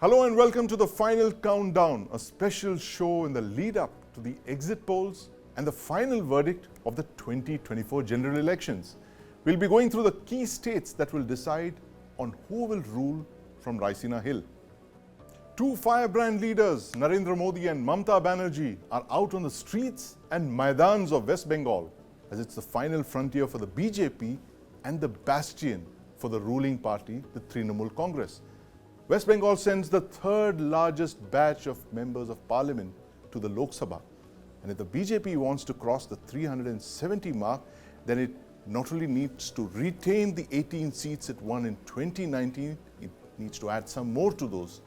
Hello and welcome to the final countdown, a special show in the lead up to the exit polls and the final verdict of the 2024 general elections. We'll be going through the key states that will decide on who will rule from Raisina Hill. Two firebrand leaders, Narendra Modi and Mamata Banerjee, are out on the streets and maidans of West Bengal as it's the final frontier for the BJP and the bastion for the ruling party, the Trinamool Congress. West Bengal sends the third largest batch of members of parliament to the Lok Sabha. And if the BJP wants to cross the 370 mark, then it not only needs to retain the 18 seats it won in 2019, it needs to add some more to those.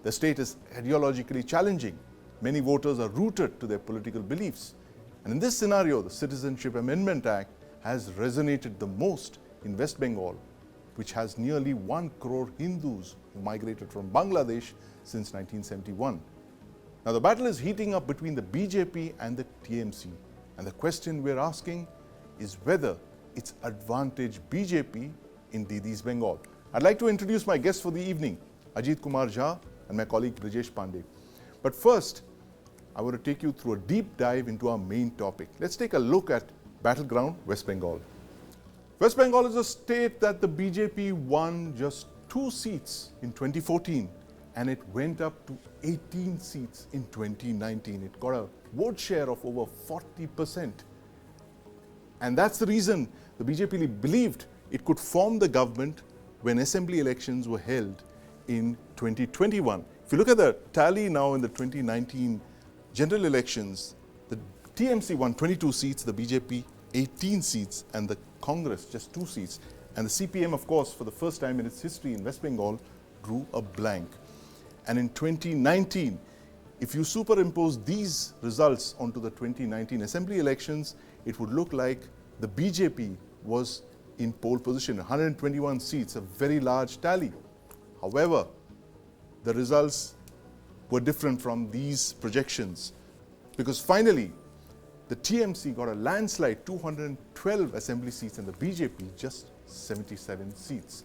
The state is ideologically challenging. Many voters are rooted to their political beliefs. And in this scenario, the Citizenship Amendment Act has resonated the most in West Bengal, which has nearly 1 crore Hindus who migrated from Bangladesh since 1971. Now the battle is heating up between the BJP and the TMC. And the question we're asking is whether it's advantage BJP in Didi's Bengal. I'd like to introduce my guests for the evening, Ajit Kumar and my colleague Brijesh Pandey. But first, I want to take you through a deep dive into our main topic. Let's take a look at battleground West Bengal. West Bengal is a state that the BJP won just 2 seats in 2014 and it went up to 18 seats in 2019. It got a vote share of over 40%. And that's the reason the BJP believed it could form the government when assembly elections were held in 2021. If you look at the tally now in the 2019 general elections, the TMC won 22 seats, the BJP 18 seats, and the Congress just 2 seats. And the CPM, of course, for the first time in its history in West Bengal, drew a blank. And in 2019, if you superimpose these results onto the 2019 assembly elections, it would look like the BJP was in pole position, 121 seats, a very large tally. However, the results were different from these projections because finally, the TMC got a landslide 212 assembly seats and the BJP just 77 seats.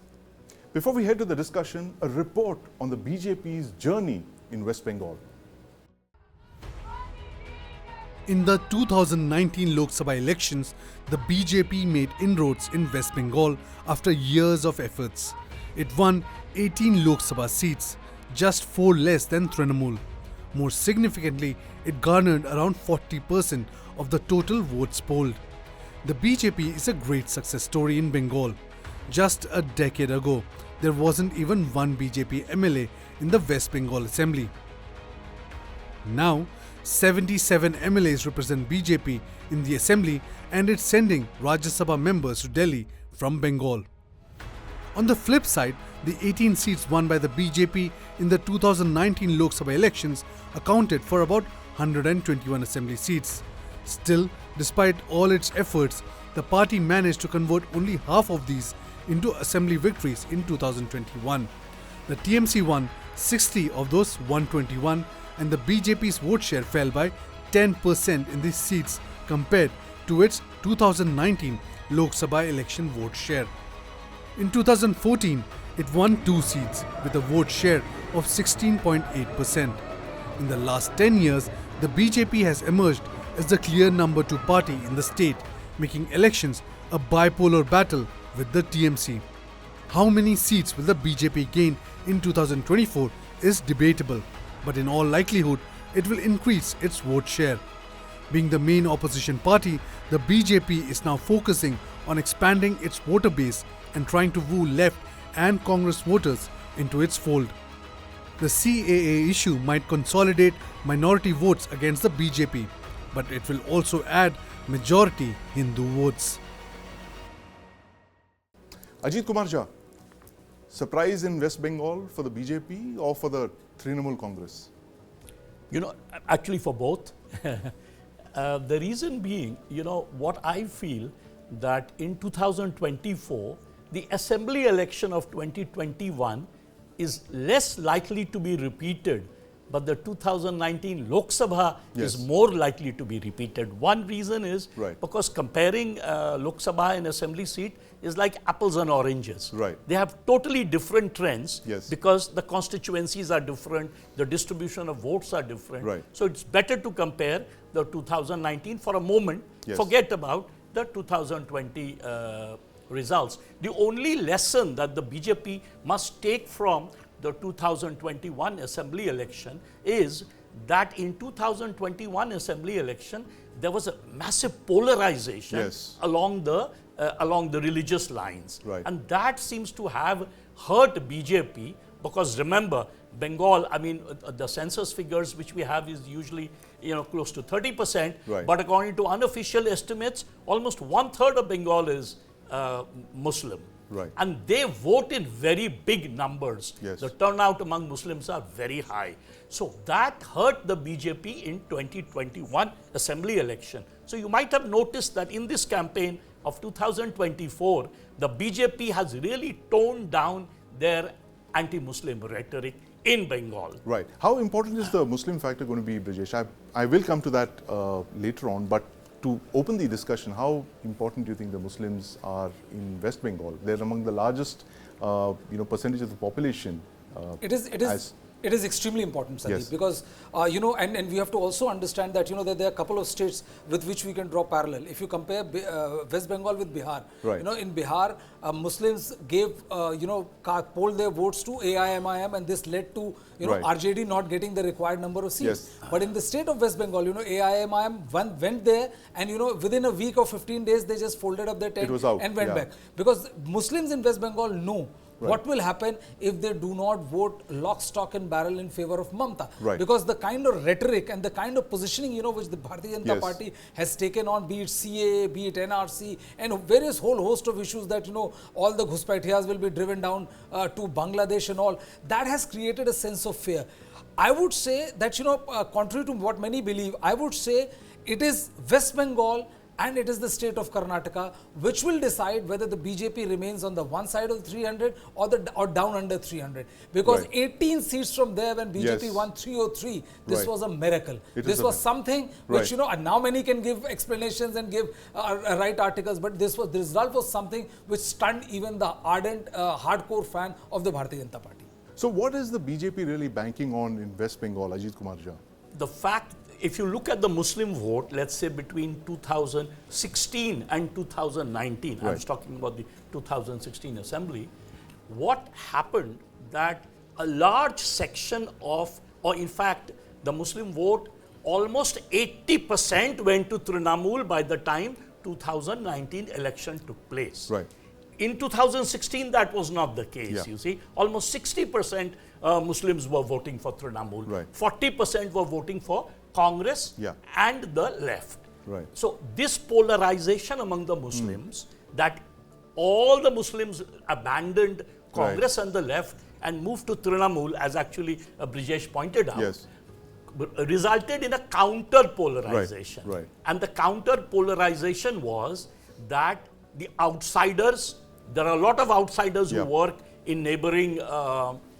Before we head to the discussion, a report on the BJP's journey in West Bengal. In the 2019 Lok Sabha elections, the BJP made inroads in West Bengal after years of efforts. It won 18 Lok Sabha seats, just 4 less than Trinamool. More significantly, it garnered around 40% of the total votes polled. The BJP is a great success story in Bengal. Just a decade ago, there wasn't even one BJP MLA in the West Bengal Assembly. Now, 77 MLAs represent BJP in the Assembly and it's sending Rajya Sabha members to Delhi from Bengal. On the flip side, the 18 seats won by the BJP in the 2019 Lok Sabha elections accounted for about 121 assembly seats. Still, despite all its efforts, the party managed to convert only half of these into assembly victories in 2021. The TMC won 60 of those 121 and the BJP's vote share fell by 10% in these seats compared to its 2019 Lok Sabha election vote share. In 2014, it won 2 seats with a vote share of 16.8%. In the last 10 years, the BJP has emerged as the clear number 2 party in the state, making elections a bipolar battle with the TMC. How many seats will the BJP gain in 2024 is debatable, but in all likelihood, it will increase its vote share. Being the main opposition party, the BJP is now focusing on expanding its voter base and trying to woo left and Congress voters into its fold. The CAA issue might consolidate minority votes against the BJP, but it will also add majority Hindu votes. Ajit Kumar, surprise in West Bengal for the BJP or for the Trinamool Congress? You know, actually for both. The reason being, what I feel that in 2024, the assembly election of 2021 is less likely to be repeated but the 2019 Lok Sabha Yes. is more likely to be repeated. One reason is Right. because comparing Lok Sabha and assembly seat is like apples and oranges. Right. They have totally different trends Yes. because the constituencies are different, the distribution of votes are different. Right. So it's better to compare the 2019 for a moment, Yes. forget about the 2020 results. The only lesson that the BJP must take from the 2021 assembly election is that in 2021 assembly election, there was a massive polarization Yes. along the religious lines. Right. And that seems to have hurt BJP because remember, Bengal, I mean, the census figures which we have is usually, close to 30%. Right. But according to unofficial estimates, almost 1/3 of Bengal is Muslim. Right. And they vote in very big numbers. Yes. The turnout among Muslims are very high. So that hurt the BJP in 2021 assembly election. So you might have noticed that in this campaign of 2024, the BJP has really toned down their anti-Muslim rhetoric in Bengal. Right. How important is the Muslim factor going to be, Brijesh? I will come to that later on, but to open the discussion, how important do you think the Muslims are in West Bengal? They're among the largest, percentage of the population. It is extremely important, Sandeep, Yes. because, and we have to also understand that, that there are a couple of states with which we can draw parallel. If you compare West Bengal with Bihar, Right. in Bihar, Muslims gave, polled their votes to AIMIM, and this led to, Right. RJD not getting the required number of seats. Yes. But in the state of West Bengal, AIMIM went there, and, within a week or 15 days, they just folded up their tent out, and went yeah. back. Because Muslims in West Bengal know Right. what will happen if they do not vote lock, stock and barrel in favor of Mamata. Right. Because the kind of rhetoric and the kind of positioning, which the Bharatiya Janata Yes. Party has taken on, be it CAA, be it NRC, and various whole host of issues that, all the Ghuspaitiyas will be driven down to Bangladesh and all, that has created a sense of fear. I would say that, contrary to what many believe, I would say it is West Bengal and it is the state of Karnataka which will decide whether the BJP remains on the one side of 300 or down under 300. Because Right. 18 seats from there when BJP Yes. won 303, this Right. was a miracle. It This is was a- something which, Right. and now many can give explanations and give write articles, but the result was something which stunned even the ardent, hardcore fan of the Bharatiya Janata Party. So what is the BJP really banking on in West Bengal, Ajit Kumar Jha? The fact, if you look at the Muslim vote, let's say between 2016 and 2019, I Right. was talking about the 2016 assembly, what happened that a large section of, or in fact, the Muslim vote, almost 80% went to Trinamool by the time 2019 election took place. Right. In 2016, that was not the case, Yeah. you see. Almost 60% Muslims were voting for Trinamool. Right. 40% were voting for Congress Yeah. and the left. Right. So this polarization among the Muslims, that all the Muslims abandoned Congress and the left and moved to Trinamool, as actually Brijesh pointed out, Yes. resulted in a counter polarization. Right. And the counter polarization was that the outsiders, there are a lot of outsiders Yeah. who work in neighboring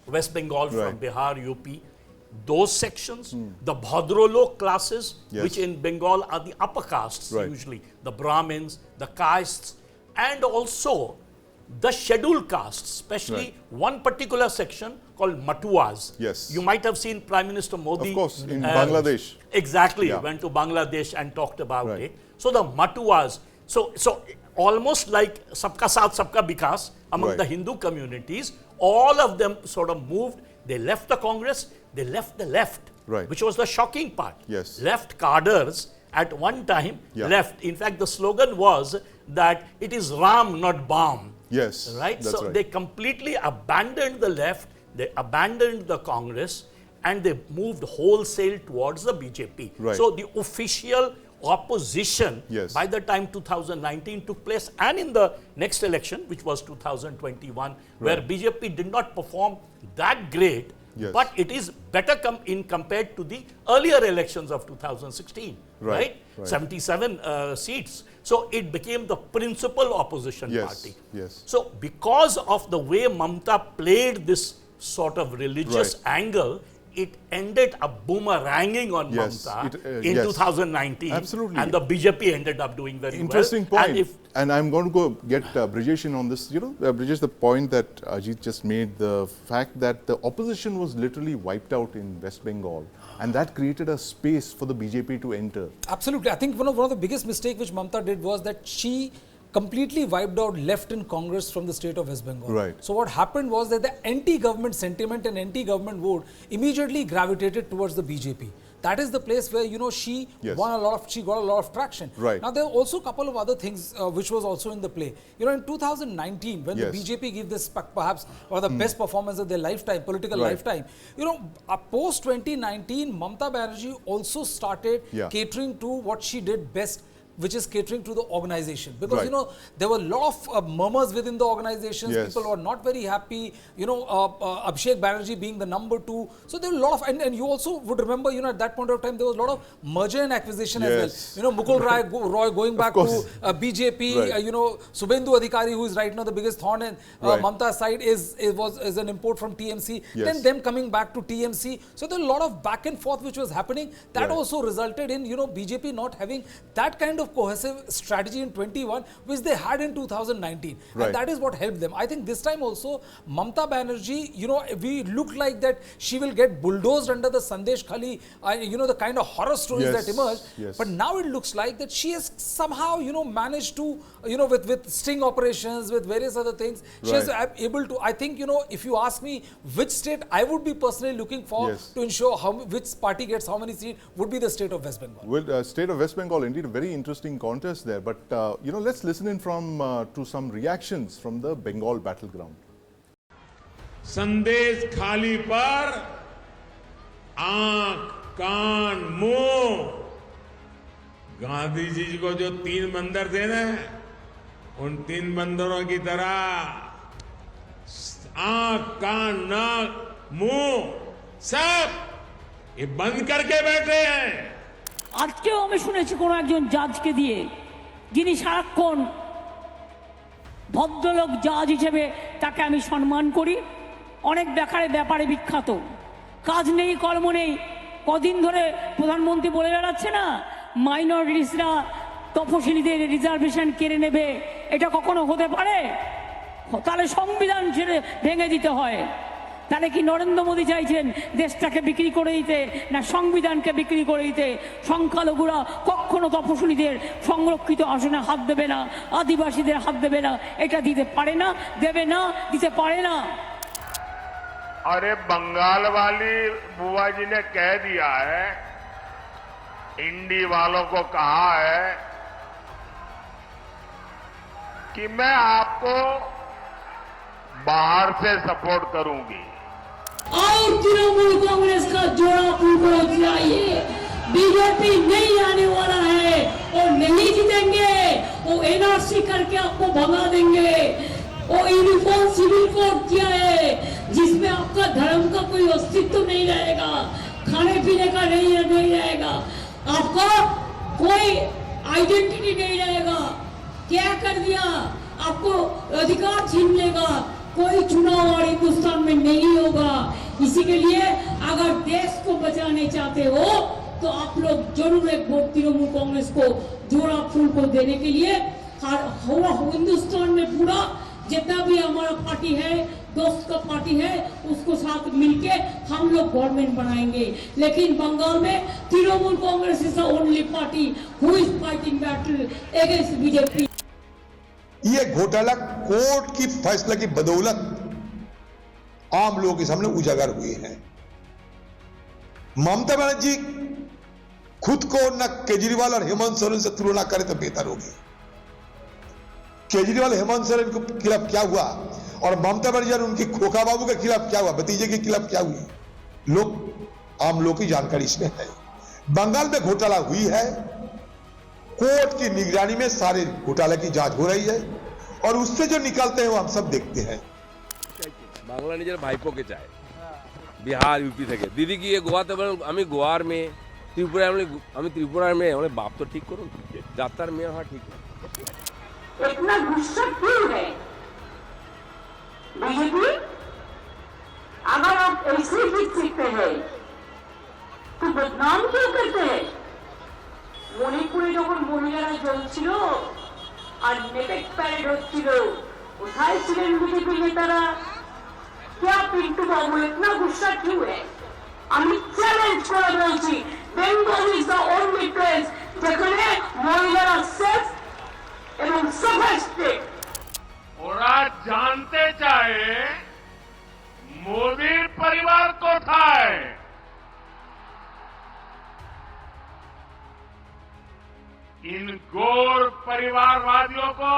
West Bengal from Right. Bihar, UP. Those sections, the Bhadrolok classes, Yes. which in Bengal are the upper castes Right. usually, the Brahmins, the castes, and also the scheduled castes, especially one particular section called Matuas. Yes. You might have seen Prime Minister Modi. Of course, in Bangladesh. Exactly, Yeah. went to Bangladesh and talked about Right. it. So the Matuas, so almost like Sabka Saath, Sabka Vikas among Right. the Hindu communities, all of them sort of moved. They left the Congress, they left the left, Right. which was the shocking part. Yes. Left cadres at one time Yeah. left. In fact, the slogan was that it is Ram, not Bam. Yes. Right? That's So right. they completely abandoned the left, they abandoned the Congress, and they moved wholesale towards the BJP. Right. So the official opposition Yes. by the time 2019 took place, and in the next election, which was 2021, where Right. BJP did not perform that great, Yes. but it is better compared to the earlier elections of 2016, Right. right? 77 seats. So it became the principal opposition Yes. party. Yes. So because of the way Mamata played this sort of religious Right. angle, it ended up boomeranging on Yes, Mamata it, in yes. 2019. Absolutely. And the BJP ended up doing very Interesting well. point. And I'm going to go get Brijesh in on this. Brijesh, the point that Ajit just made, the fact that the opposition was literally wiped out in West Bengal, and that created a space for the BJP to enter. Absolutely. I think one of the biggest mistakes which Mamata did was that she completely wiped out left in Congress from the state of West Bengal. Right. So what happened was that the anti-government sentiment and anti-government vote immediately gravitated towards the BJP. That is the place where she Yes. she got a lot of traction. Right. Now there are also a couple of other things which was also in the play. In 2019, when Yes. the BJP gave this perhaps one of the best performance of their lifetime, political Right. lifetime. Post 2019, Mamata Banerjee also started Yeah. catering to what she did best, which is catering to the organization, because Right. there were a lot of murmurs within the organizations. Yes. People were not very happy. Abhishek Banerjee being the number 2, so there were a lot of, and you also would remember, at that point of time there was a lot of merger and acquisition Yes. as well. Mukul Roy going back to course. BJP. Right. Subendu Adhikari, who is right now the biggest thorn in Right. Mamata's side, is an import from TMC. Yes. Then them coming back to TMC. So there were a lot of back and forth which was happening. That Right. also resulted in BJP not having that kind of cohesive strategy in 21 which they had in 2019. Right. And that is what helped them. I think this time also Mamata Banerjee, we looked like that she will get bulldozed under the Sandesh Khali, the kind of horror stories Yes. that emerged. Yes. But now it looks like that she has somehow, managed to, with sting operations, with various other things, she is able to, I think, if you ask me which state I would be personally looking for Yes. to ensure which party gets how many seats, would be the state of West Bengal. Well, state of West Bengal, indeed a very interesting contest there. But, let's listen in to some reactions from the Bengal battleground. संदेश खाली पर आंख, कान, मुंह, गांधी जी को जो 3 बंदर थे ना, उन 3 बंदरों की तरह आंख, कान, नाक, मुंह सब ये बंद करके बैठे हैं। আজকেও আমি শুনেছি কোন একজন জাজকে দিয়ে, যিনি সারাক্ষণ ভদ্রলোক জাজ হিসেবে তাকে আমি সম্মান করি, অনেক ব্যাপারে বিখ্যাত, কাজ নেই কর্ম নেই, কদিন ধরে প্রধানমন্ত্রী বলে বেড়াচ্ছে না মাইনরিটিসরা তফসিলিদের রিজার্ভেশন কেড়ে নেবে, এটা কখনো হতে পারে? তাহলে সংবিধান ভেঙে দিতে হয়। তাহলে কি নরেন্দ্র মোদী চাইছেন দেশটাকে বিক্রি করে দিতে, না সংবিধানকে বিক্রি করে দিতে? সংখ্যালঘুরা কখনো তপশিলীদের সংরক্ষিত আসনে হাত দেবে না, আদিবাসীদের হাত দেবে না, এটা দিতে পারে না, দেবে না, দিতে পারে না। अरे बंगाल वाली बुआ जी ने कह दिया है, इंडी वालों को कहा है कि मैं आपको बाहर से सपोर्ट करूंगी। और तृणमूल कांग्रेस का जोड़ा फूको चाहिए। बीजेपी नहीं आने वाला है और नहीं जीतेंगे, वो एनआरसी करके आपको भगा देंगे। वो यूनिफॉर्म सिविल कोड किया है जिसमें आपका धर्म का कोई अस्तित्व नहीं रहेगा, खाने पीने का नहीं रहेगा, आपका कोई आइडेंटिटी नहीं रहेगा। क्या कर दिया? आपको अधिकार छीन लेगा, कोई चुनाव और हिंदुस्तान में नहीं होगा। इसी के लिए अगर देश को बचाने चाहते हो तो आप लोग जरूर एक वोट तृणमूल कांग्रेस को, जोड़ा फूल को देने के लिए। हिंदुस्तान में पूरा जितना भी हमारा पार्टी है, दोस्त का पार्टी है, उसको साथ मिलके हम लोग गवर्नमेंट बनाएंगे। लेकिन बंगाल में Trinamool Congress is the only party who is fighting battle against BJP. ये घोटाला कोर्ट की फैसला की बदौलत आम लोगों के सामने उजागर हुए हैं। ममता बनर्जी खुद को न केजरीवाल और हेमंत सोरेन से तुलना करे तो बेहतर होगी। केजरीवाल हेमंत सोरेन के खिलाफ क्या हुआ और ममता बनर्जी और उनकी खोखा बाबू के खिलाफ क्या हुआ, भतीजे के खिलाफ क्या हुई, आम लोग की जानकारी इसमें है। बंगाल में घोटाला हुई है, कोर्ट की निगरानी में सारे घोटाले की जांच हो रही है और उससे जो निकलते हैं वो हम सब देखते हैं। बांग्ला निजेर भाईपोके चाय बिहार यूपी থেকে দিদি গিয়ে গোয়াতে বলেন আমি গোয়ার মেয়ে, त्रिपुरा में हमारे बाप तो ठीक करो, जातर में हाँ ठीक है। इतना गुस्सा क्यों है बीजेपी? अगर आप ऐसे जीत सकते हैं तो बदनाम क्यों करते हैं? মণিপুরে যখন মহিলারা জ্বলছিল আর নেকেড প্যারেড হচ্ছিল, কোথায় ছিলেন বিজেপি নেতারা? क्या पिंटू बाबू इतना गुस्सा क्यों है? আমি চ্যালেঞ্জ করে বলছি, Bengal is the only place যেখানে মহিলারা সেফ এবং সফিস্টিকেটেড। ওরা জানতে চায় মোদির পরিবার কোথায়। इन गोर परिवारवादियों को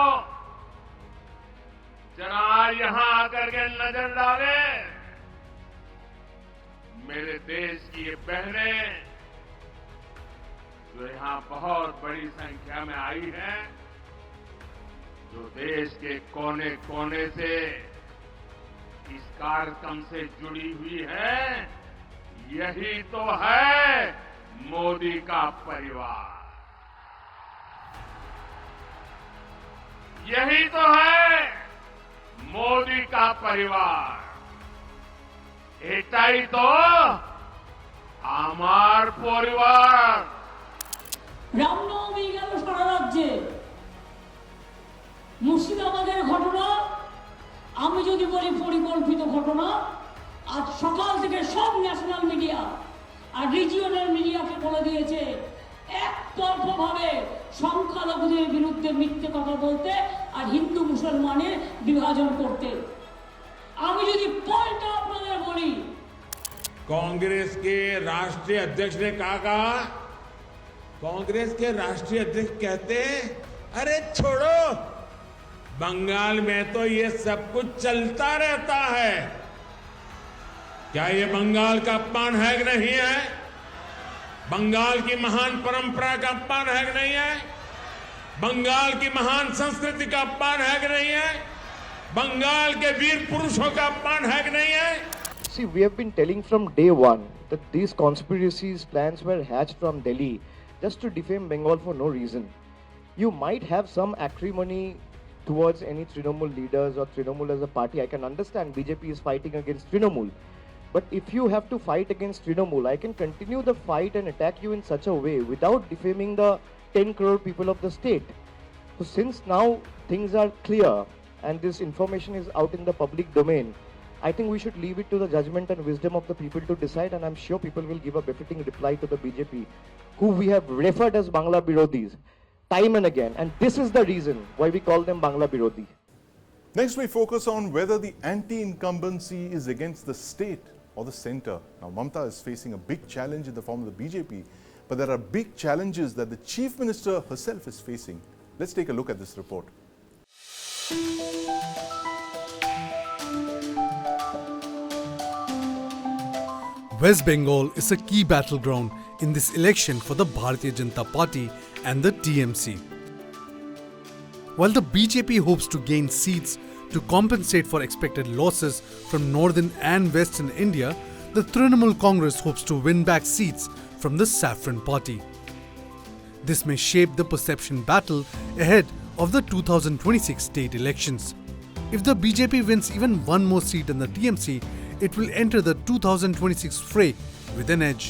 जरा यहां आकर के नजर डाले। मेरे देश की ये बहनें जो यहां बहुत बड़ी संख्या में आई हैं, जो देश के कोने कोने से इस कार्यक्रम से जुड़ी हुई है, यही तो है मोदी का परिवार, यही तो है मोदी का परिवार। এটাই তো আমার পরিবার। রামনবমী গেল সারা রাজ্যে। মুর্শিদাবাদের ঘটনা আমি যদি বলি পরিকল্পিত ঘটনা, আজ সকাল থেকে সব ন্যাশনাল মিডিয়া আর রিজিওনাল মিডিয়াকে বলে দিয়েছে একতরফাভাবে সংখ্যালঘুদের বিরুদ্ধে মিথ্যে কথা বলতে আর হিন্দু মুসলমানের বিভাজন করতে। আমি যদি পয়েন্টটা আপনাদের বলি, कांग्रेस के राष्ट्रीय अध्यक्ष ने कहा, कांग्रेस के राष्ट्रीय अध्यक्ष कहते हैं अरे छोड़ो, बंगाल में तो ये सब कुछ चलता रहता है। क्या ये बंगाल का अपमान है कि नहीं है? बंगाल की महान परंपरा का अपमान है कि नहीं है? बंगाल की महान संस्कृति का अपमान है कि नहीं है? बंगाल के वीर पुरुषों का अपमान है कि नहीं है? See, we have been telling from day one that these conspiracies, plans were hatched from Delhi just to defame Bengal for no reason. You might have some acrimony towards any Trinamool leaders or Trinamool as a party. I can understand BJP is fighting against Trinamool. But if you have to fight against Trinamool, I can continue the fight and attack you in such a way without defaming the 10 crore people of the state. So since now things are clear and this information is out in the public domain, I think we should leave it to the judgment and wisdom of the people to decide, and I'm sure people will give a befitting reply to the BJP, who we have referred as Bangla Birodhis time and again, and this is the reason why we call them Bangla Birodhi. Next, we focus on whether the anti-incumbency is against the state or the centre. Now, Mamata is facing a big challenge in the form of the BJP, but there are big challenges that the Chief Minister herself is facing. Let's take a look at this report. West Bengal is a key battleground in this election for the Bharatiya Janata Party and the TMC. While the BJP hopes to gain seats to compensate for expected losses from northern and western India, the Trinamool Congress hopes to win back seats from the Saffron Party. This may shape the perception battle ahead of the 2026 state elections. If the BJP wins even one more seat in the TMC, it will enter the 2026 fray with an edge.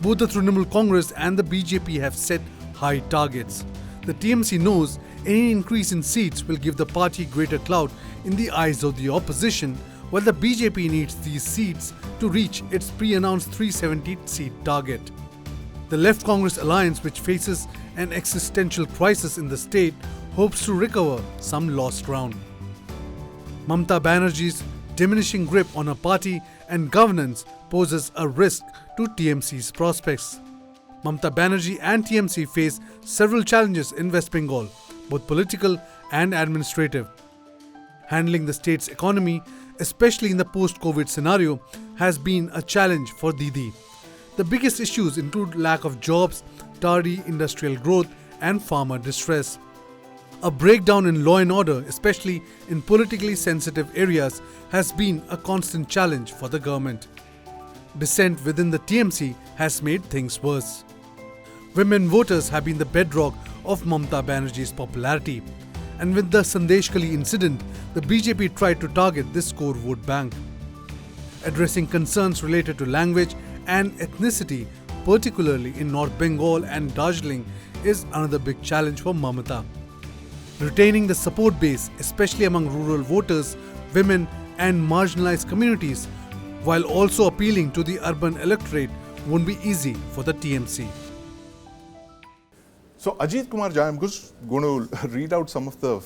Both the Trinamool Congress and the BJP have set high targets. The TMC knows any increase in seats will give the party greater clout in the eyes of the opposition, while the BJP needs these seats to reach its pre-announced 370-seat target. The Left Congress alliance, which faces an existential crisis in the state, hopes to recover some lost ground. Mamata Banerjee's diminishing grip on her party and governance poses a risk to TMC's prospects. Mamata Banerjee and TMC face several challenges in West Bengal, both political and administrative. Handling the state's economy, especially in the post-COVID scenario, has been a challenge for Didi. The biggest issues include lack of jobs, tardy industrial growth, and farmer distress. A breakdown in law and order, especially in politically sensitive areas, has been a constant challenge for the government. Dissent within the TMC has made things worse. Women voters have been the bedrock of Mamata Banerjee's popularity, and with the Sandeshkali incident, the BJP tried to target this core vote bank. Addressing concerns related to language and ethnicity, particularly in North Bengal and Darjeeling, is another big challenge for Mamata. Retaining the support base, especially among rural voters, women and marginalized communities, while also appealing to the urban electorate, won't be easy for the TMC. So Ajit Kumar, I'm just going to read out some of the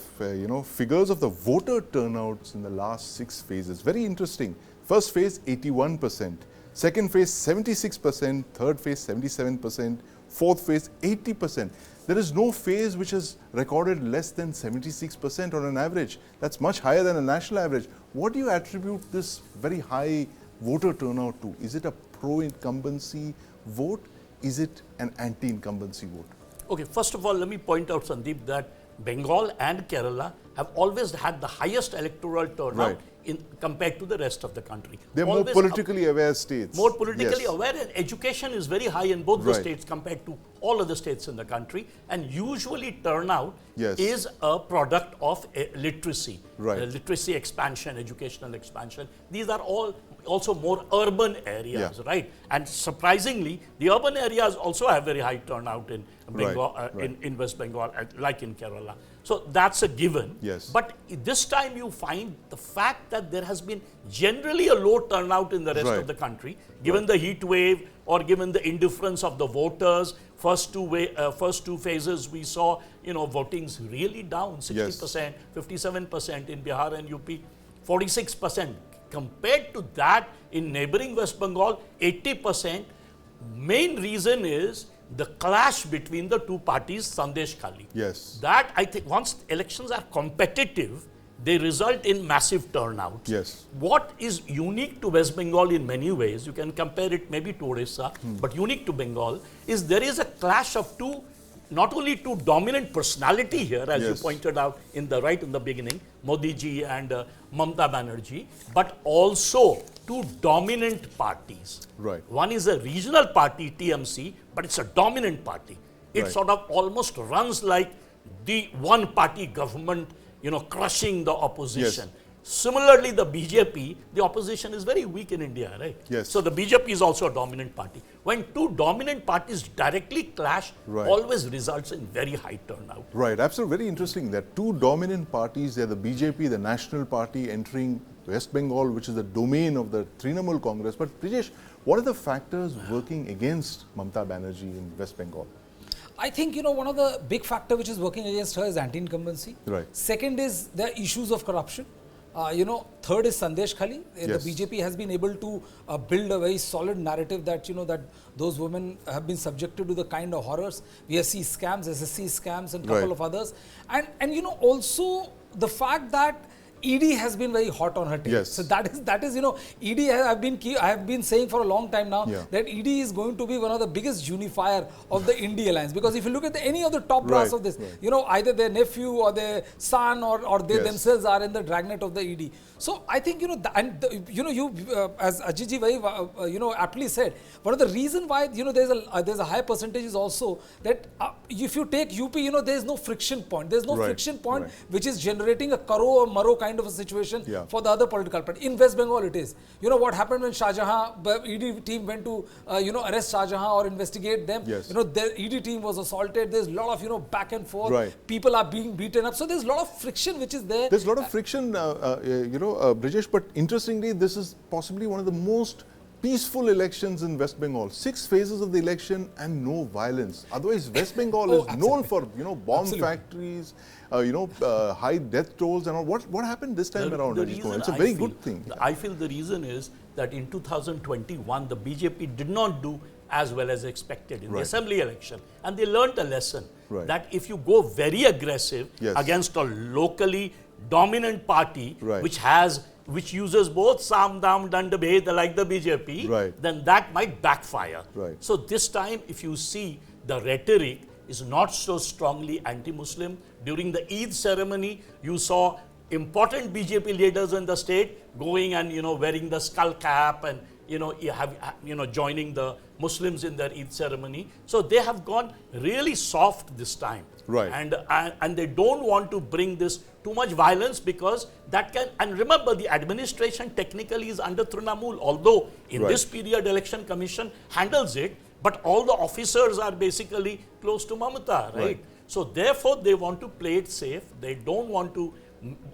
figures of the voter turnouts in the last 6 phases. Very interesting. First phase 81%, second phase 76%, third phase 77%, fourth phase 80%. There is no phase which has recorded less than 76% on an average. That's much higher than a national average. What do you attribute this very high voter turnout to? Is it a pro-incumbency vote? Is it an anti-incumbency vote? Okay, first of all, let me point out, Sandeep, that Bengal and Kerala have always had the highest electoral turnout compared to the rest of the country. They're always more politically aware states. More politically aware, and education is very high in both the states compared to all other states in the country. And usually turnout is a product of literacy, literacy expansion, educational expansion. These are all also more urban areas, right? And surprisingly, the urban areas also have very high turnout in Bengal, in West Bengal, like in Kerala. So that's a given. Yes. But this time you find the fact that there has been generally a low turnout in the rest of the country, given the heat wave or given the indifference of the voters. First two phases we saw, votings really down 60%, 57% in Bihar and UP, 46%. Compared to that, in neighboring West Bengal, 80%. Main reason is the clash between the two parties, Sandesh Khali. Yes. That, I think, once elections are competitive, they result in massive turnout. Yes. What is unique to West Bengal in many ways, you can compare it maybe to Orissa, but unique to Bengal, is there is a clash of not only two dominant personality here, as you pointed out in the beginning, Modi ji and Mamata Banerjee, but also two dominant parties. Right. One is a regional party, TMC, but it's a dominant party. It sort of almost runs like the one-party government, crushing the opposition. Yes. Similarly, the BJP, the opposition is very weak in India, right? Yes. So the BJP is also a dominant party. When two dominant parties directly clash, always results in very high turnout. Right, absolutely. Very interesting that two dominant parties, they're the BJP, the National Party, entering West Bengal, which is the domain of the Trinamool Congress. But Brijesh, what are the factors working against Mamata Banerjee in West Bengal? I think, one of the big factor which is working against her is anti-incumbency. Right. Second is the issues of corruption. Third is Sandesh Khali. The BJP has been able to build a very solid narrative that, that those women have been subjected to the kind of horrors. VSC scams, SSC scams and a couple of others. And also the fact that ED has been very hot on her tail. Yes. So that is ED I have been saying for a long time now that ED is going to be one of the biggest unifier of the India alliance, because if you look at any of the top brass of this, either their nephew or their son or they themselves are in the dragnet of the ED. So I think as Ajit ji very aptly said, one of the reason why there's a high percentage is also that if you take UP, there is no friction point. There's no friction point which is generating a karo or maro kind of a situation for the other political party. In West Bengal it is. What happened when Shah Jahan, ED team went to arrest Shah Jahan or investigate them. Their ED team was assaulted. There's a lot of back and forth. People are being beaten up. So there's a lot of friction which is there. There's a lot of friction, Brijesh, but interestingly, this is possibly one of the most peaceful elections in West Bengal. 6 phases of the election and no violence. Otherwise, West Bengal is known for, bomb factories, high death tolls and all. What happened this time around? It's a very good thing. I feel the reason is that in 2021, the BJP did not do as well as expected in the assembly election. And they learned a lesson that if you go very aggressive against a locally dominant party, which uses both Sam, Dam, Dand, Bhed like the BJP, then that might backfire. So this time, if you see, the rhetoric is not so strongly anti-Muslim. During the Eid ceremony, you saw important BJP leaders in the state going and, wearing the skull cap and, joining the Muslims in their Eid ceremony. So they have gone really soft this time. Right. And they don't want to bring this too much violence, because that can, and remember, the administration technically is under Trinamool, although in Right. this period election commission handles it, but all the officers are basically close to Mamata, right? So therefore they want to play it safe. They don't want to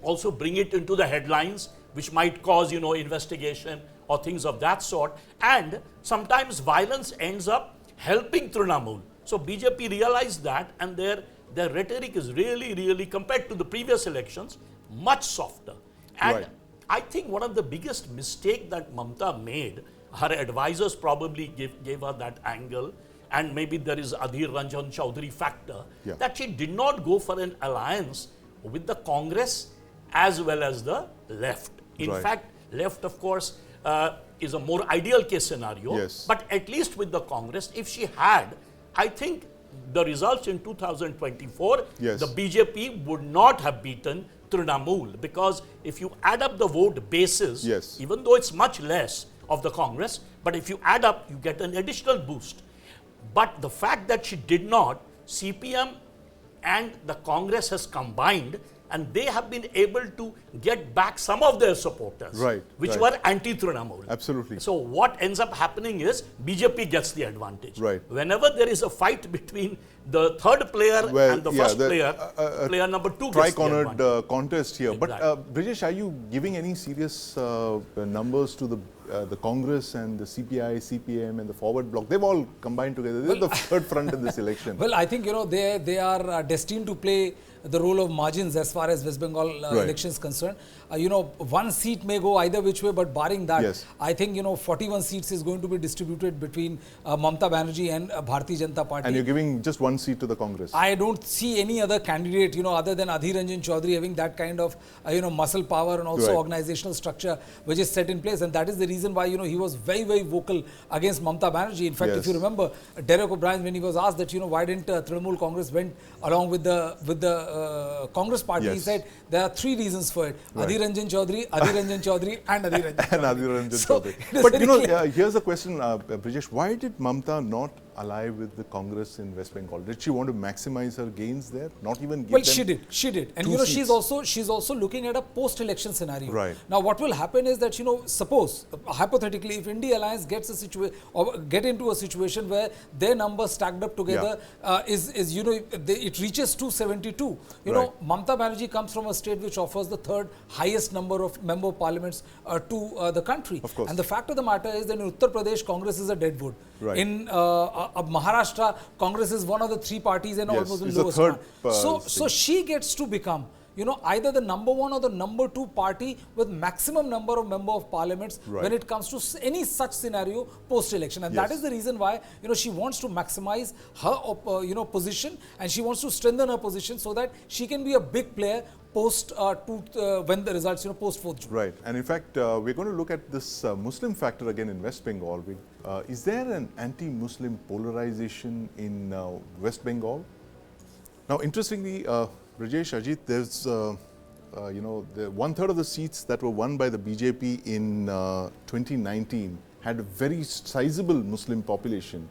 also bring it into the headlines, which might cause, investigation or things of that sort. And sometimes violence ends up helping Trinamool. So BJP realized that, and their rhetoric is really, really, compared to the previous elections, much softer. And Right. I think one of the biggest mistake that Mamata made, her advisors probably gave her that angle, and maybe there is Adhir Ranjan Chaudhary factor, Yeah. that she did not go for an alliance with the Congress as well as the left. In Right. fact, left, of course, is a more ideal case scenario, Yes. but at least with the Congress, if she had, I think the results in 2024, Yes. the BJP would not have beaten Trinamool, because if you add up the vote basis, Yes. even though it's much less of the Congress, but if you add up, you get an additional boost. But the fact that she did not, CPM and the Congress has combined, and they have been able to get back some of their supporters, Right, which right. were anti-Trinamool. Absolutely. So what ends up happening is BJP gets the advantage. Right. Whenever there is a fight between the third player Well, and the yeah, first player, player number 2 gets the Tri-cornered advantage. contest here. Exactly. But Brijesh, are you giving any serious numbers to the Congress and the CPI, CPM and the Forward Bloc? They've all combined together. They're the third front in this election. Well, I think, they are destined to play the role of margins as far as West Bengal Right. election is concerned. One seat may go either which way, but barring that, Yes. I think, 41 seats is going to be distributed between Mamata Banerjee and Bharatiya Janata Party. And you're giving just one seat to the Congress. I don't see any other candidate, other than Adhir Ranjan Chaudhary having that kind of, muscle power and also Right. organizational structure which is set in place. And that is the reason why, he was very, very vocal against Mamata Banerjee. In fact, Yes. if you remember, Derek O'Brien, when he was asked that, why didn't Trinamool Congress went along with the Congress party, he Yes. said there are 3 reasons for it. Right. Adhir Ranjan Chaudhary, Adhir Ranjan Chaudhary and Adhir Ranjan Chaudhary. And Adhir Ranjan So, Chaudhary. it is But very clear. here's the question, Brijesh. Why did Mamata not ally with the Congress in West Bengal? Did she want to maximize her gains there? Not even give Well, them she did. And 2 seats? she's also looking at a post-election scenario. Right. Now, what will happen is that, suppose, hypothetically, if India Alliance gets a situation, or get into a situation where their numbers stacked up together it reaches 272. Right. Mamata Banerjee comes from a state which offers the 3rd highest number of member of parliaments to the country. Of course. And the fact of the matter is that in Uttar Pradesh, Congress is a dead wood. Right. In Maharashtra, Congress is one of the 3 parties and Yes, almost the it's the lowest third, one. So thing. she gets to become, either the number 1 or the number 2 party with maximum number of member of parliaments Right. when it comes to any such scenario post-election. And that Yes. is the reason why, she wants to maximize her, position, and she wants to strengthen her position so that she can be a big player post when the results, post 4th June. Right. And in fact, we're going to look at this Muslim factor again in West Bengal. Is there an anti-Muslim polarization in West Bengal? Now, interestingly, Brijesh, Ajit, there's, the 1/3 of the seats that were won by the BJP in 2019 had a very sizable Muslim population.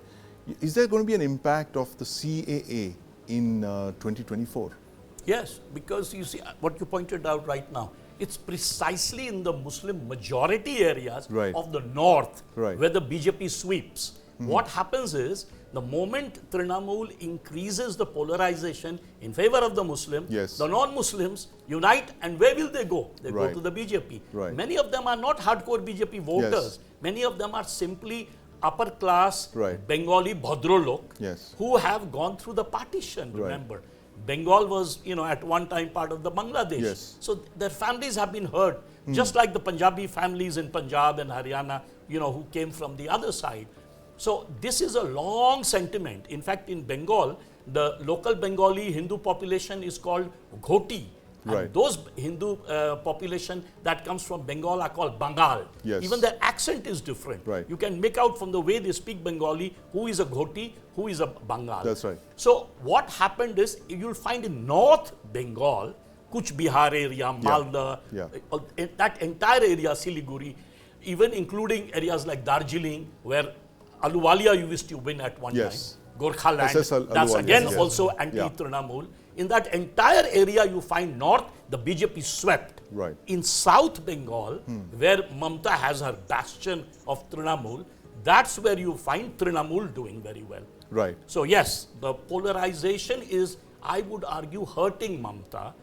Is there going to be an impact of the CAA in 2024? Yes, because you see what you pointed out right now. It's precisely in the Muslim majority areas Right. of the north Right. where the BJP sweeps. What happens is, the moment Trinamool increases the polarization in favor of the Muslim, Yes. the non-Muslims unite, and where will they go? They Right. go to the BJP. Right. Many of them are not hardcore BJP voters. Yes. Many of them are simply upper class Right. Bengali Bhadrolok Yes. who have gone through the partition, Right. remember. Bengal was, at one time part of the Bangladesh. Yes. So their families have been hurt, just like the Punjabi families in Punjab and Haryana, who came from the other side. So this is a long sentiment. In fact, in Bengal, the local Bengali Hindu population is called Ghoti. And Right. those Hindu population that comes from Bengal are called Bengal. Yes. Even their accent is different. Right. You can make out from the way they speak Bengali who is a Ghoti, who is a Bengal. That's right. So what happened is, you'll find in North Bengal, Kuch Bihar area, Malda, Yeah. that entire area, Siliguri, even including areas like Darjeeling, where Ahluwalia used to win at one Yes. time. Gorkhaland, SS that's Ahluwalia, again yes. also anti-Trinamool. In that entire area, you find north, the BJP swept. Right. In South Bengal, where Mamata has her bastion of Trinamool, that's where you find Trinamool doing very well. Right. So yes, the polarization is, I would argue, hurting Mamata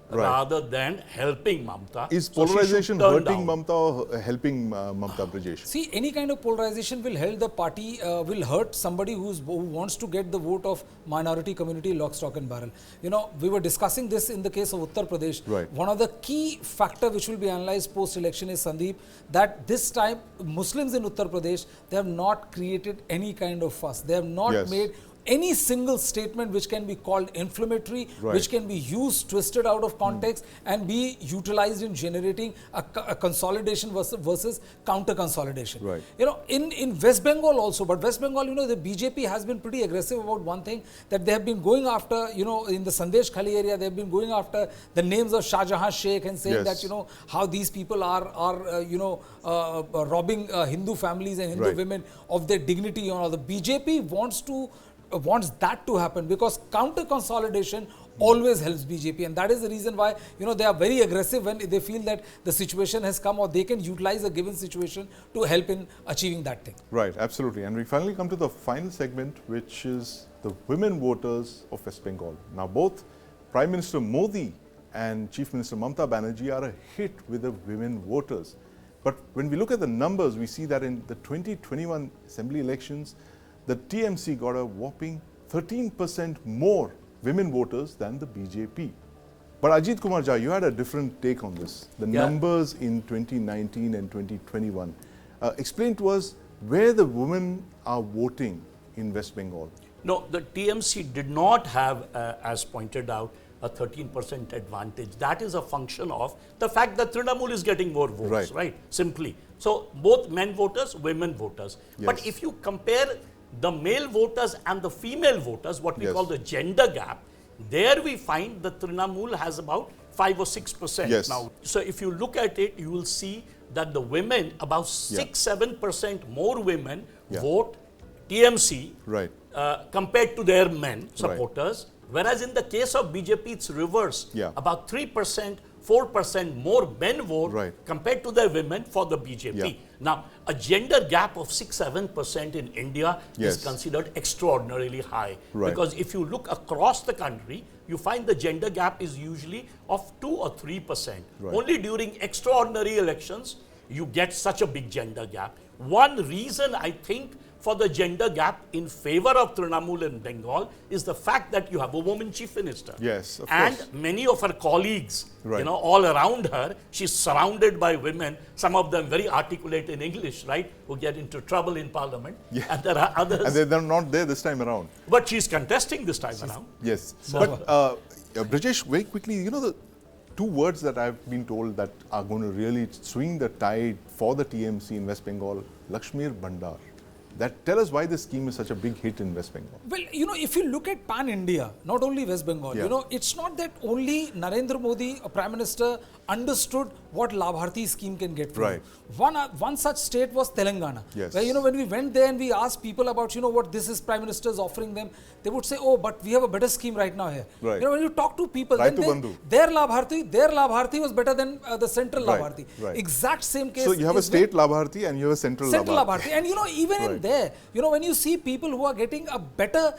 Right. rather than helping Mamata. Is So she should polarization turn hurting down. Mamata or helping Mamata, Brijesh? See, any kind of polarization will help the party, will hurt somebody who wants to get the vote of minority community lock, stock and barrel. You know, we were discussing this in the case of Uttar Pradesh. Right. One of the key factor which will be analyzed post-election is, Sandeep, that this time Muslims in Uttar Pradesh, they have not created any kind of fuss. They have not Yes. made any single statement which can be called inflammatory, Right. which can be used, twisted out of context and be utilized in generating a consolidation versus counter consolidation. Right. You know, in West Bengal also, but West Bengal, you know, the BJP has been pretty aggressive about one thing, that they have been going after, you know, in the Sandesh Khali area, they have been going after the names of Shah Jahan Sheikh and saying Yes. that, you know, how these people are robbing Hindu families and Hindu Right. women of their dignity and all. The BJP wants that to happen, because counter consolidation always helps BJP, and that is the reason why, you know, they are very aggressive when they feel that the situation has come, or they can utilize a given situation to help in achieving that thing. Right, absolutely. And we finally come to the final segment, which is the women voters of West Bengal. Now, both Prime Minister Modi and Chief Minister Mamata Banerjee are a hit with the women voters. But when we look at the numbers, we see that in the 2021 assembly elections, the TMC got a whopping 13% more women voters than the BJP. But Ajit Kumar Jha, you had a different take on this. The Yeah. numbers in 2019 and 2021. Explain to us where the women are voting in West Bengal. No, the TMC did not have, as pointed out, a 13% advantage. That is a function of the fact that Trinamool is getting more votes, right? Simply. So both men voters, women voters. But Yes. if you compare the male voters and the female voters, what we Yes. call the gender gap, there we find that Trinamool has about 5 or 6% Yes. now. So if you look at it, you will see that the women, about 6-7% more women vote TMC Right. compared to their men supporters. Whereas in the case of BJP, it's reverse. Yeah. About 3%, 4% more men vote compared to their women for the BJP. Yeah. Now, a gender gap of 6-7% in India Yes. is considered extraordinarily high. Right. Because if you look across the country, you find the gender gap is usually of 2 or 3%. Right. Only during extraordinary elections, you get such a big gender gap. One reason, I think, for the gender gap in favor of Trinamool in Bengal is the fact that you have a woman chief minister. Yes, of and course. many of her colleagues, Right. you know, all around her, she's surrounded by women, some of them very articulate in English, right, who get into trouble in parliament. Yeah. And there are others. And they're not there this time around. But she's contesting this time around. Yes. So- But Brijesh, very quickly, you know, the two words that I've been told that are going to really swing the tide for the TMC in West Bengal, Lakshmir Bhandar. That tell us why this scheme is such a big hit in West Bengal. Well, you know, if you look at pan-India, not only West Bengal, Yeah. you know, it's not that only Narendra Modi, a Prime Minister, understood what Labharti scheme can get from Right. you. One such state was Telangana. Yes. Where, you know, when we went there and we asked people about, you know, what this is Prime Minister is offering them, they would say, oh, but we have a better scheme right now here. Right. You know, when you talk to people, Raitu then Bandhu. their Labharti was better than the central Right, Labharti. right. Exact same case. So you have a is with state Labharti and you have a central Labharti. And you know, even in Right. there, you know, when you see people who are getting a better,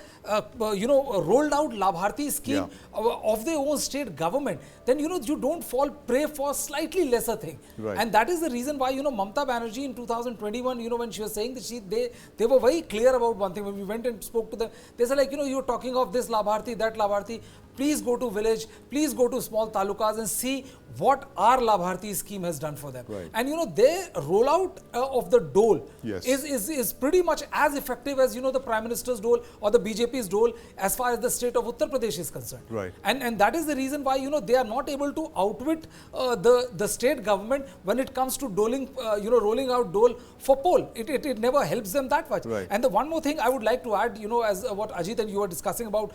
rolled out Labharti scheme of their own state government, then, you know, you don't fall prey for slightly lesser thing. Right. And that is the reason why, you know, Mamata Banerjee in 2021, you know, when she was saying that they were very clear about one thing. When we went and spoke to them, they said, like, you know, you're talking of this Labharti, that Labharti. Please go to village, please go to small talukas and see what our Labharti scheme has done for them. Right. And, you know, their rollout of the dole Yes. is pretty much as effective as, you know, the Prime Minister's dole or the BJP's dole as far as the state of Uttar Pradesh is concerned. Right. And that is the reason why, you know, they are not able to outwit the state government when it comes to rolling out dole for poll. It never helps them that much. Right. And the one more thing I would like to add, you know, as what Ajit and you were discussing about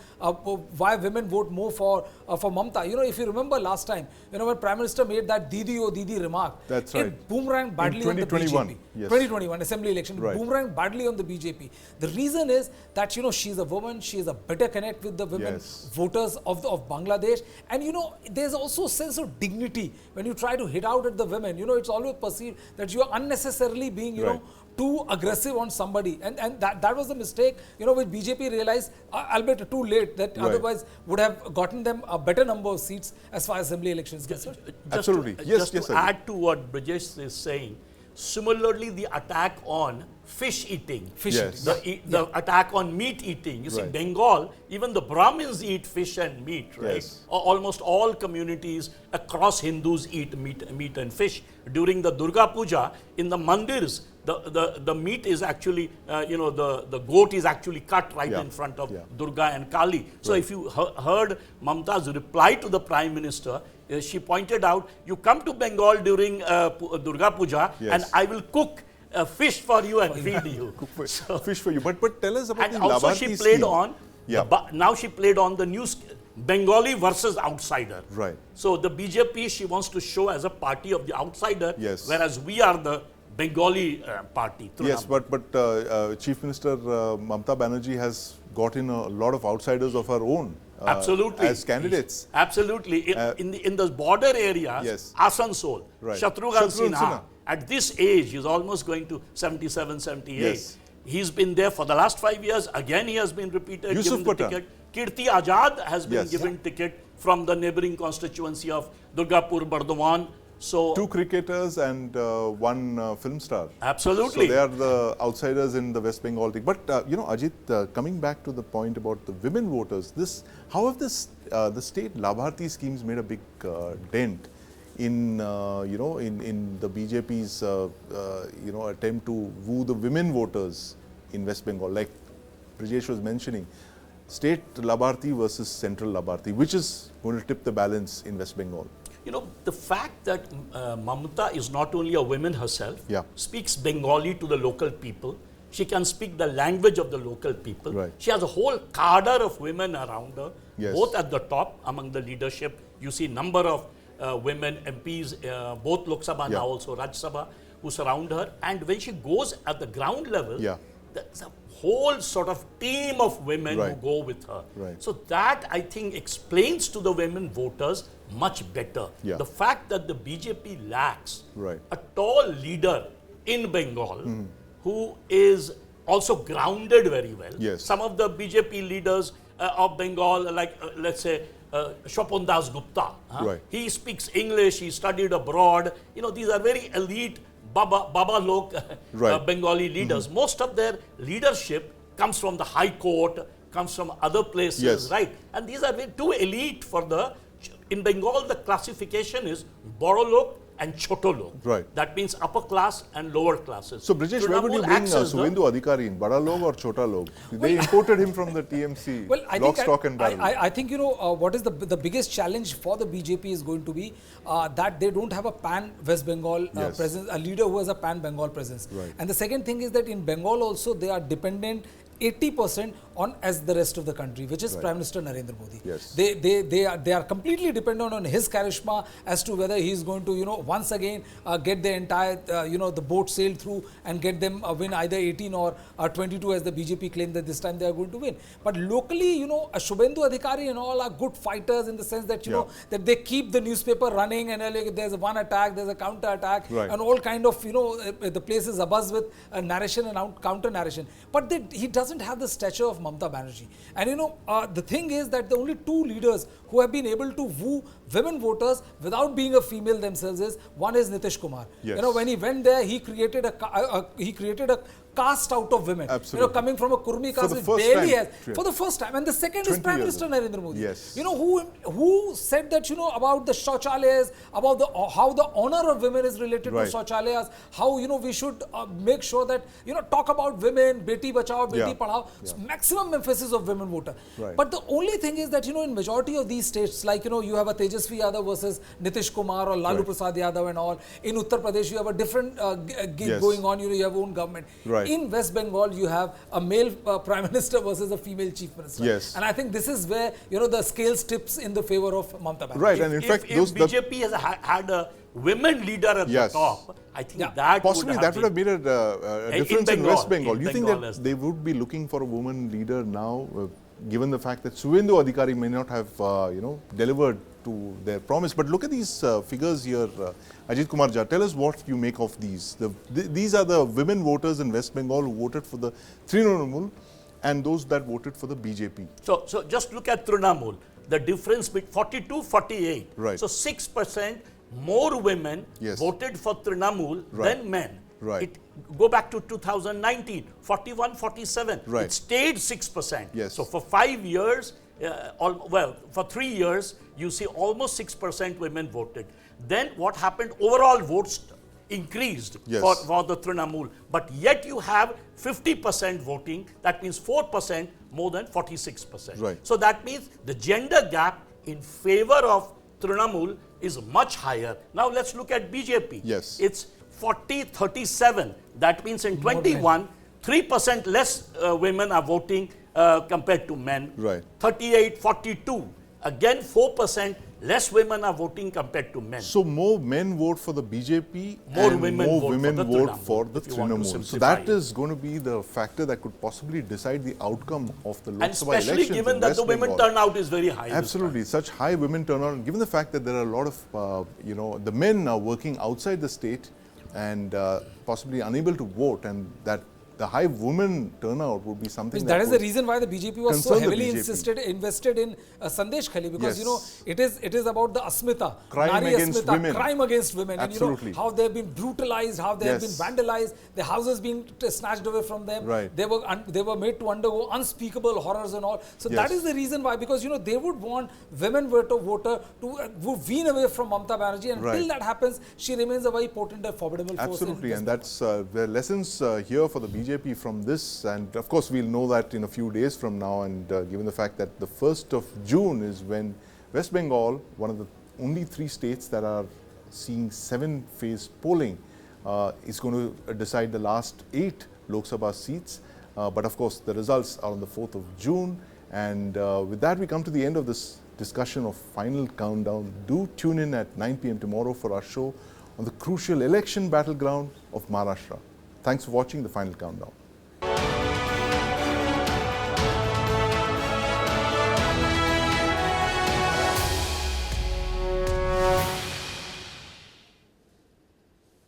why women vote more for Mamata. You know, if you remember last time, you know, when Prime Minister made that Didi oh Didi remark, that's right, it boomeranged badly in 2021, on the BJP. yes. 2021 Assembly election, right, boomeranged badly on the BJP. The reason is that, you know, she's a woman, she is a better connect with the women yes, voters of Bangladesh, and you know, there's also a sense of dignity when you try to hit out at the women. You know, it's always perceived that you are unnecessarily being, you right, know, too aggressive on somebody, and that was the mistake, you know, which BJP realized, albeit too late, that right, otherwise would have gotten them a better number of seats as far as assembly elections concerned. Absolutely. Just to add to what Brijesh is saying, similarly, the attack on fish eating, the attack on meat eating. You see, right, Bengal, even the Brahmins eat fish and meat, right? yes, Almost all communities across Hindus eat meat and fish. During the Durga Puja, in the mandirs, the meat is actually, you know, the goat is actually cut right in front of Durga and Kali. So right, if you heard Mamata's reply to the Prime Minister, she pointed out, you come to Bengal during Durga Puja, yes, and I will cook fish for you and feed you. Cook fish for you. But tell us about and the also Labharti she played scheme. on, now she played on the news, Bengali versus outsider. Right. So the BJP, she wants to show as a party of the outsider, yes, whereas we are the Bengali party. Yes, but Chief Minister Mamata Banerjee has got in a lot of outsiders of her own. Absolutely. As candidates. Absolutely. In the border areas, yes, Asansol, right, Shatrughan Sinha, at this age, he's almost going to 77, 78. Yes. He's been there for the last 5 years. Again, he has been repeated, given the ticket. Kirti Ajad has been given ticket from the neighboring constituency of Durgapur, Bardhaman. So 2 cricketers and 1 film star. Absolutely. So they are the outsiders in the West Bengal thing. But you know, Ajit, coming back to the point about the women voters, how have the state Labharti schemes made a big dent in you know, in the BJP's you know, attempt to woo the women voters in West Bengal? Like Brijesh was mentioning, state Labharti versus central Labharti, which is going to tip the balance in West Bengal? You know, the fact that Mamata is not only a woman herself, speaks Bengali to the local people, she can speak the language of the local people. Right. She has a whole cadre of women around her, yes, both at the top among the leadership. You see number of women MPs, both Lok Sabha, now also Rajya Sabha, who surround her. And when she goes at the ground level, there's a whole sort of team of women who go with her. Right. So that, I think, explains to the women voters much better. The fact that the BJP lacks a tall leader in Bengal who is also grounded very well. Yes. Some of the BJP leaders of Bengal, like let's say Shopon Das Gupta, he speaks English, he studied abroad. You know, these are very elite Baba Lok Bengali leaders. Most of their leadership comes from the High Court, comes from other places, right? And these are too elite for the... In Bengal, the classification is Boro Lok and Choto Lok. Right. That means upper class and lower classes. So, Brijesh, where would you bring Suvendu Adhikari in? Bada Log or Chota Log? They imported him from the TMC, lock, stock and barrel. I think, you know, what is the biggest challenge for the BJP is going to be that they don't have a pan-West Bengal presence, a leader who has a pan-Bengal presence. Right. And the second thing is that in Bengal also, they are dependent 80% on as the rest of the country, which is Prime Minister Narendra Modi. Yes. They are completely dependent on his charisma as to whether he is going to, you know, once again get the entire, you know, the boat sailed through and get them win either 18 or 22, as the BJP claim that this time they are going to win. But locally, you know, Shubhendu Adhikari and all are good fighters in the sense that, you know, that they keep the newspaper running, and there's one attack, there's a counter attack, and all kind of, you know, the place is abuzz with narration and counter narration. But he doesn't have the stature of Mamata Banerjee. And you know, the thing is that the only 2 leaders who have been able to woo women voters without being a female themselves is, one is Nitish Kumar. Yes. You know, when he went there, he created a caste out of women. Absolutely. You know, coming from a Kurmi caste, which barely has. For the first time. And the second is Prime Minister Narendra Modi. Yes. You know, who said that, you know, about the Shauchalayas, about how the honor of women is related to Shauchalayas, how, you know, we should make sure that, you know, talk about women, Beti Bachao, Beti Padhao, maximum emphasis of women voter. But the only thing is that, you know, in majority of these states, like, you know, you have a Tejasvi Yadav versus Nitish Kumar or Lalu Prasad Yadav and all. In Uttar Pradesh, you have a different gig going on, you know, you have own government. Right. In West Bengal, you have a male prime minister versus a female chief minister. Yes. And I think this is where, the scales tips in the favor of Mamata Banerjee. Right, and in fact, if BJP has had a women leader at Yes. the top, I think Yeah. that possibly that would have made a difference in Bengal, West Bengal. in You think Bengal that as they would be looking for a woman leader now, given the fact that Suvendu Adhikari may not have, delivered to their promise? But look at these figures here, Ajit Kumar Jha. Tell us what you make of these. These are the women voters in West Bengal who voted for the Trinamool and those that voted for the BJP. So just look at Trinamool. The difference between 42-48. Right. So 6% more women Yes. voted for Trinamool Right. than men. Right. Go back to 2019, 41-47. Right. It stayed 6%. Yes. So for 5 years, for 3 years, you see almost 6% women voted. Then what happened? Overall votes increased Yes. for the Trinamool. But yet you have 50% voting. That means 4% more than 46%. Right. So that means the gender gap in favor of Trinamool is much higher. Now let's look at BJP. Yes. It's 40-37. That means in 21, 3% less women are voting compared to men. Right. 38-42. Again, 4% less women are voting compared to men. So more men vote for the BJP More and women more vote for women the vote Trinamool, for the if you want to Trinamool. So simplify that it. is going to be the factor that could possibly decide the outcome of the Lok And Sabha especially elections given in that West the women Bengal. turnout is very high. this Absolutely, such high women turnout, and given the fact that there are a lot of, the men are working outside the state and possibly unable to vote, and that the high women turnout would be something That is the would reason why the BJP was so concern the heavily BJP. invested in Sandesh Khali, because Yes. it is about the asmita, Crime Nari against asmita, women. crime against women, Absolutely. and how they have been brutalized, how they have been Yes. vandalized, their houses being snatched away from them. Right. They were made to undergo unspeakable horrors and all. So that Yes. is the reason why, because they would want women voter to wean away from Mamata Banerjee, and until Right. that happens, she remains a very potent and formidable force. Absolutely, in and that's the lessons here for the BJP from this. And of course, we'll know that in a few days from now. And given the fact that the 1st of June is when West Bengal, one of the only 3 states that are seeing 7-phase polling, is going to decide the last 8 Lok Sabha seats. But of course, the results are on the 4th of June. And with that, we come to the end of this discussion of Final Countdown. Do tune in at 9 p.m. tomorrow for our show on the crucial election battleground of Maharashtra. Thanks for watching the Final Countdown.